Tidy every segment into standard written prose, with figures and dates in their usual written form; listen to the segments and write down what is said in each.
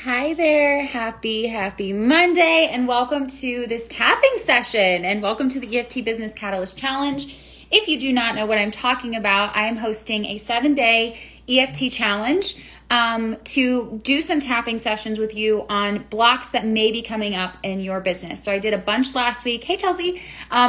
Hi there, happy Monday, and welcome to this tapping session, and welcome to the EFT Business Catalyst Challenge. If you do not know what I'm talking about, I am hosting a 7-day EFT challenge to do some tapping sessions with you on blocks that may be coming up in your business. So I did a bunch last week. Hey, Chelsea.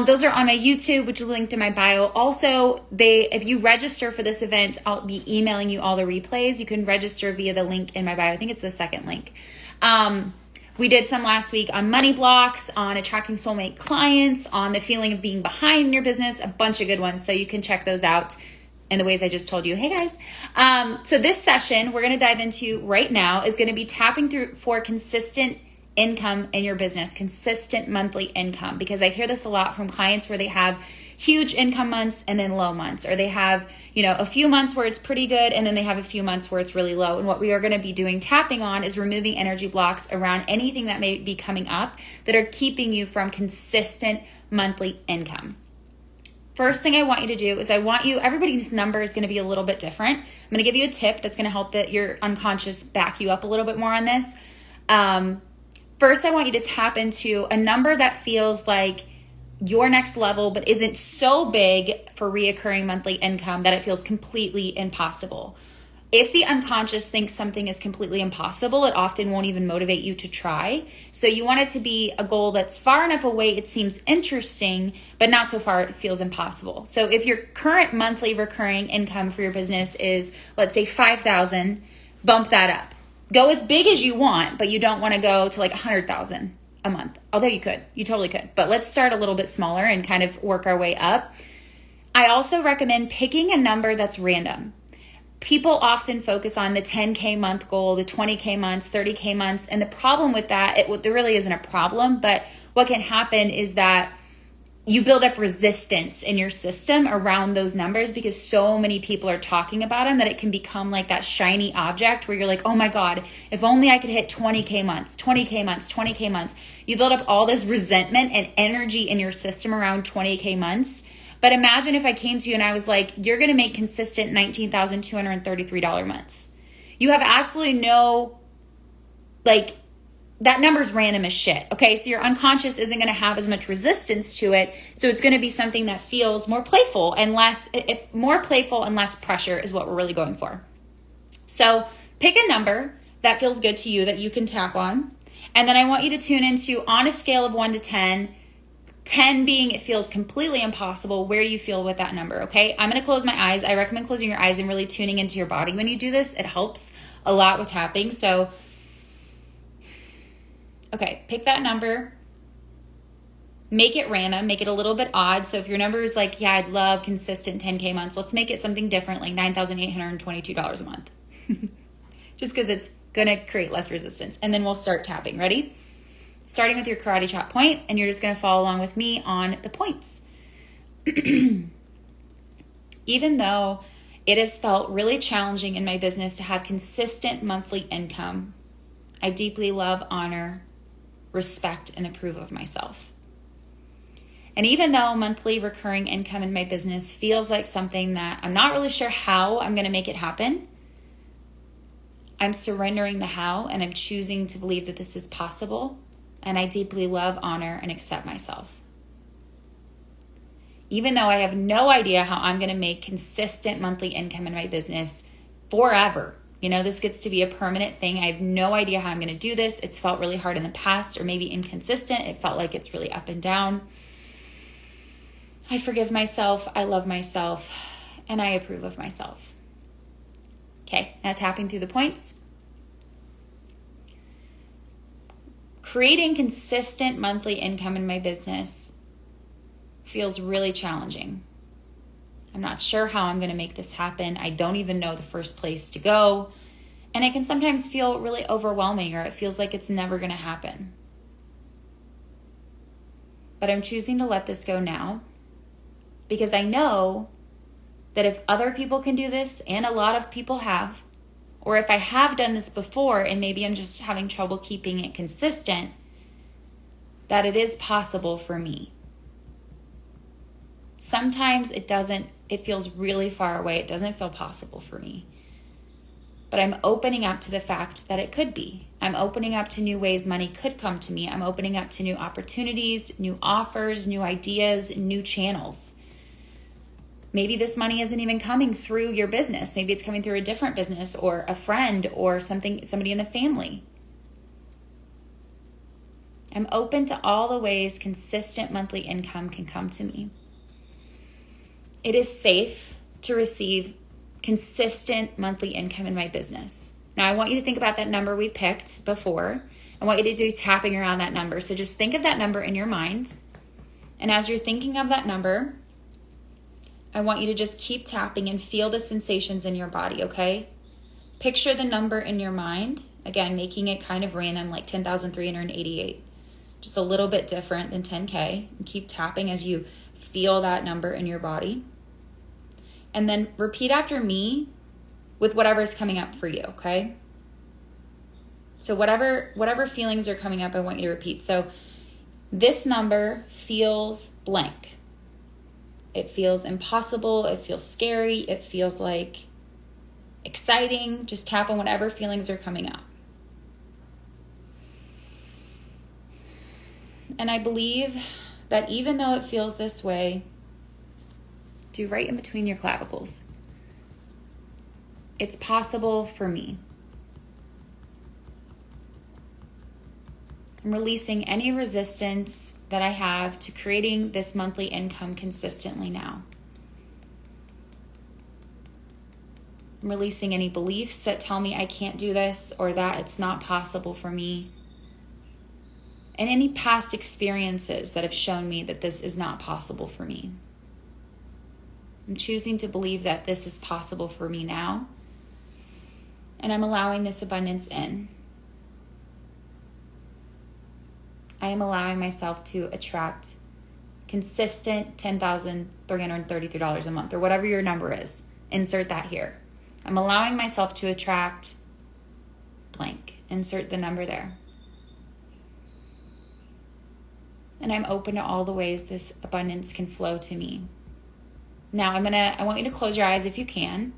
Those are on my YouTube, which is linked in my bio. Also, if you register for this event, I'll be emailing you all the replays. You can register via the link in my bio. I think it's the second link. We did some last week on money blocks, on attracting soulmate clients, on the feeling of being behind in your business, a bunch of good ones. So you can check those out in the ways I just told you. Hey guys. So this session we're going to dive into right now is going to be tapping through for consistent income in your business, consistent monthly income, because I hear this a lot from clients where they have huge income months and then low months, or they have, a few months where it's pretty good and then they have a few months where it's really low. And what we are going to be doing tapping on is removing energy blocks around anything that may be coming up that are keeping you from consistent monthly income. First thing I want you to do is everybody's number is going to be a little bit different. I'm going to give you a tip that's going to help your unconscious back you up a little bit more on this. First, I want you to tap into a number that feels like your next level, but isn't so big for reoccurring monthly income that it feels completely impossible. If the unconscious thinks something is completely impossible, it often won't even motivate you to try. So you want it to be a goal that's far enough away it seems interesting, but not so far it feels impossible. So if your current monthly recurring income for your business is, let's say, $5,000, bump that up. Go as big as you want, but you don't want to go to like $100,000 a month. Although you totally could. But let's start a little bit smaller and kind of work our way up. I also recommend picking a number that's random. People often focus on the 10K month goal, the 20K months, 30K months. And the problem with that, there really isn't a problem, but what can happen is that you build up resistance in your system around those numbers because so many people are talking about them that it can become like that shiny object where you're like, oh my God, if only I could hit 20K months, 20K months, 20K months. You build up all this resentment and energy in your system around 20K months. But imagine if I came to you and I was like, you're going to make consistent $19,233 months. You have absolutely no, that number's random as shit. Okay. So your unconscious isn't going to have as much resistance to it. So it's going to be something that feels more playful and less pressure is what we're really going for. So pick a number that feels good to you that you can tap on. And then I want you to tune into, on a scale of 1 to 10, 10 being it feels completely impossible, where do you feel with that number, okay? I'm going to close my eyes. I recommend closing your eyes and really tuning into your body when you do this. It helps a lot with tapping. So, okay, pick that number. Make it random. Make it a little bit odd. So if your number is like, yeah, I'd love consistent 10K months, let's make it something different, like $9,822 a month. Just because it's going to create less resistance. And then we'll start tapping. Ready? Starting with your karate chop point, and you're just going to follow along with me on the points. Even though it has felt really challenging in my business to have consistent monthly income, I deeply love, honor, respect, and approve of myself. And even though monthly recurring income in my business feels like something that I'm not really sure how I'm going to make it happen, I'm surrendering the how, and I'm choosing to believe that this is possible. And I deeply love, honor, and accept myself. Even though I have no idea how I'm going to make consistent monthly income in my business forever. This gets to be a permanent thing. I have no idea how I'm going to do this. It's felt really hard in the past, or maybe inconsistent. It felt like it's really up and down. I forgive myself. I love myself. And I approve of myself. Okay, now tapping through the points. Creating consistent monthly income in my business feels really challenging. I'm not sure how I'm going to make this happen. I don't even know the first place to go. And it can sometimes feel really overwhelming, or it feels like it's never going to happen. But I'm choosing to let this go now because I know that if other people can do this, and a lot of people have, or if I have done this before and maybe I'm just having trouble keeping it consistent, that it is possible for me. Sometimes it feels really far away. It doesn't feel possible for me. but I'm opening up to the fact that it could be. I'm opening up to new ways money could come to me. I'm opening up to new opportunities, new offers, new ideas, new channels. Maybe this money isn't even coming through your business. Maybe it's coming through a different business or a friend or somebody in the family. I'm open to all the ways consistent monthly income can come to me. It is safe to receive consistent monthly income in my business. Now, I want you to think about that number we picked before. I want you to do tapping around that number. So just think of that number in your mind. And as you're thinking of that number, I want you to just keep tapping and feel the sensations in your body, okay? Picture the number in your mind. Again, making it kind of random, like 10,388. Just a little bit different than 10K. And keep tapping as you feel that number in your body. And then repeat after me with whatever's coming up for you, okay? So whatever feelings are coming up, I want you to repeat. So this number feels blank. It feels impossible. It feels scary. It feels like exciting. Just tap on whatever feelings are coming up. And I believe that even though it feels this way, do right in between your clavicles. It's possible for me. I'm releasing any resistance that I have to creating this monthly income consistently now. I'm releasing any beliefs that tell me I can't do this or that it's not possible for me. And any past experiences that have shown me that this is not possible for me. I'm choosing to believe that this is possible for me now. And I'm allowing this abundance in. I am allowing myself to attract consistent $10,333 a month, or whatever your number is. Insert that here. I'm allowing myself to attract blank. Insert the number there. And I'm open to all the ways this abundance can flow to me. Now I want you to close your eyes if you can.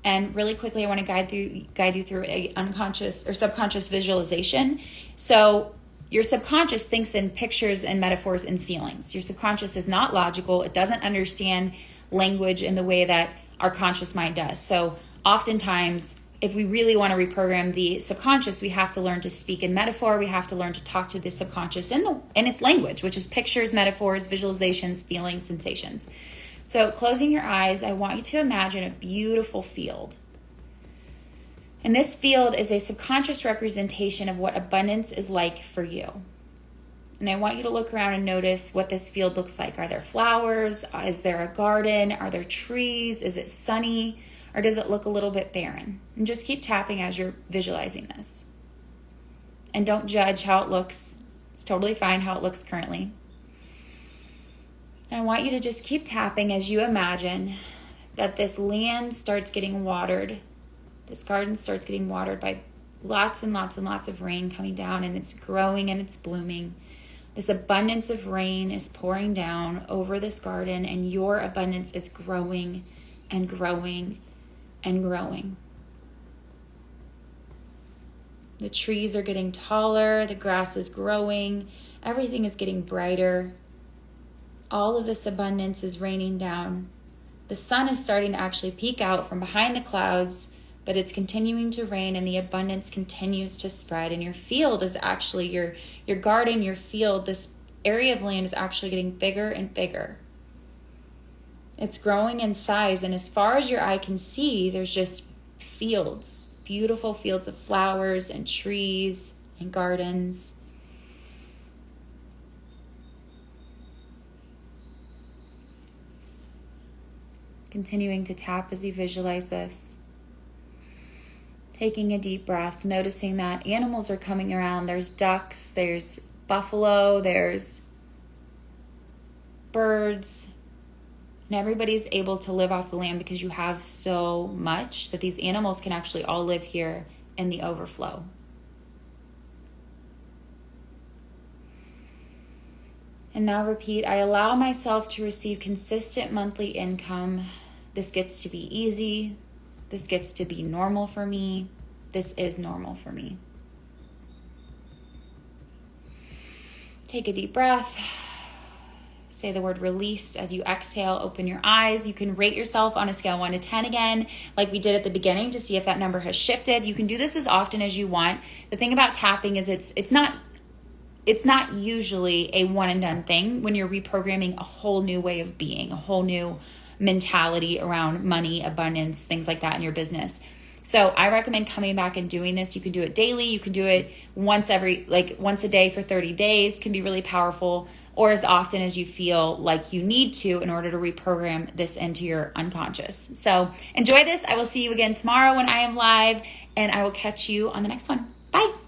And really quickly, I want to guide you through a unconscious or subconscious visualization. So your subconscious thinks in pictures and metaphors and feelings. Your subconscious is not logical. It doesn't understand language in the way that our conscious mind does. So oftentimes, if we really want to reprogram the subconscious, we have to learn to speak in metaphor. We have to learn to talk to the subconscious in its language, which is pictures, metaphors, visualizations, feelings, sensations. So closing your eyes, I want you to imagine a beautiful field. And this field is a subconscious representation of what abundance is like for you. And I want you to look around and notice what this field looks like. Are there flowers? Is there a garden? Are there trees? Is it sunny? Or does it look a little bit barren? And just keep tapping as you're visualizing this. And don't judge how it looks. It's totally fine how it looks currently. And I want you to just keep tapping as you imagine that this land starts getting watered. This garden starts getting watered by lots and lots and lots of rain coming down, and it's growing and it's blooming. This abundance of rain is pouring down over this garden, and your abundance is growing and growing and growing. The trees are getting taller, the grass is growing, everything is getting brighter. All of this abundance is raining down. The sun is starting to actually peek out from behind the clouds, but it's continuing to rain, and the abundance continues to spread. And your field is actually, your garden, your field, this area of land is actually getting bigger and bigger. It's growing in size, and as far as your eye can see, there's just fields, beautiful fields of flowers and trees and gardens. Continuing to tap as you visualize this. Taking a deep breath, noticing that animals are coming around. There's ducks, there's buffalo, there's birds. And everybody's able to live off the land because you have so much that these animals can actually all live here in the overflow. And now repeat, I allow myself to receive consistent monthly income. This gets to be easy. This gets to be normal for me. This is normal for me. Take a deep breath. Say the word release as you exhale. Open your eyes. You can rate yourself on a scale of 1 to 10 again, like we did at the beginning, to see if that number has shifted. You can do this as often as you want. The thing about tapping is it's not usually a one and done thing when you're reprogramming a whole new way of being, a whole new mentality around money, abundance, things like that in your business. So I recommend coming back and doing this. You can do it daily. You can do it once a day for 30 days, can be really powerful, or as often as you feel like you need to in order to reprogram this into your unconscious. So enjoy this. I will see you again tomorrow when I am live, and I will catch you on the next one. Bye.